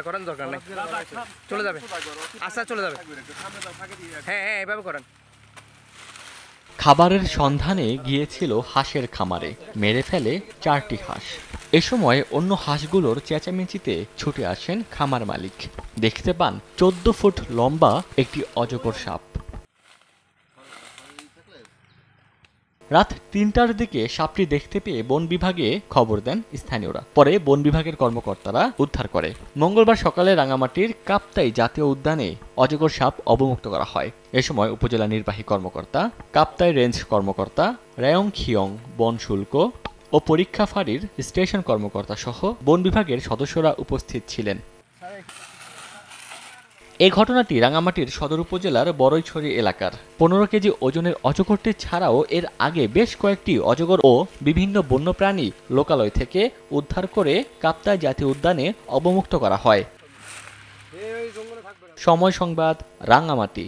করেন, দরকার নেই, চলে যাবে, আচ্ছা চলে যাবে। হ্যাঁ হ্যাঁ এভাবে করেন। খাবারের সন্ধানে গিয়েছিল হাঁসের খামারে, মেরে ফেলে 4টি হাঁস। এ সময় অন্য হাঁসগুলোর চেঁচামেচিতে ছুটে আসেন খামার মালিক। দেখতে পান 14 ফুট লম্বা একটি অজগর সাপ। রাত ৩টার দিকে সাপটি দেখতে পেয়ে বন বিভাগে খবর দেন স্থানীয়রা। পরে বন বিভাগের কর্মকর্তারা উদ্ধার করে। মঙ্গলবার সকালে রাঙামাটির কাপ্তাই জাতীয় উদ্যানে অজগর সাপ অবমুক্ত করা হয়। এ সময় উপজেলা নির্বাহী কর্মকর্তা, কাপ্তাই রেঞ্জ কর্মকর্তা, রায়ংখিয়ং বন শুল্ক ও পরীক্ষা ফাঁড়ির স্টেশন কর্মকর্তা সহ বন বিভাগের সদস্যরা উপস্থিত ছিলেন। এই ঘটনাটি রাঙামাটির সদর উপজেলার বড়ইছড়ি এলাকার। 15 কেজি ওজনের অজগরটি ছাড়াও এর আগে বেশ কয়েকটি অজগর ও বিভিন্ন বন্যপ্রাণী লোকালয় থেকে উদ্ধার করে কাপ্তাই জাতীয় উদ্যানে অবমুক্ত করা হয়। সময় সংবাদ, রাঙামাটি।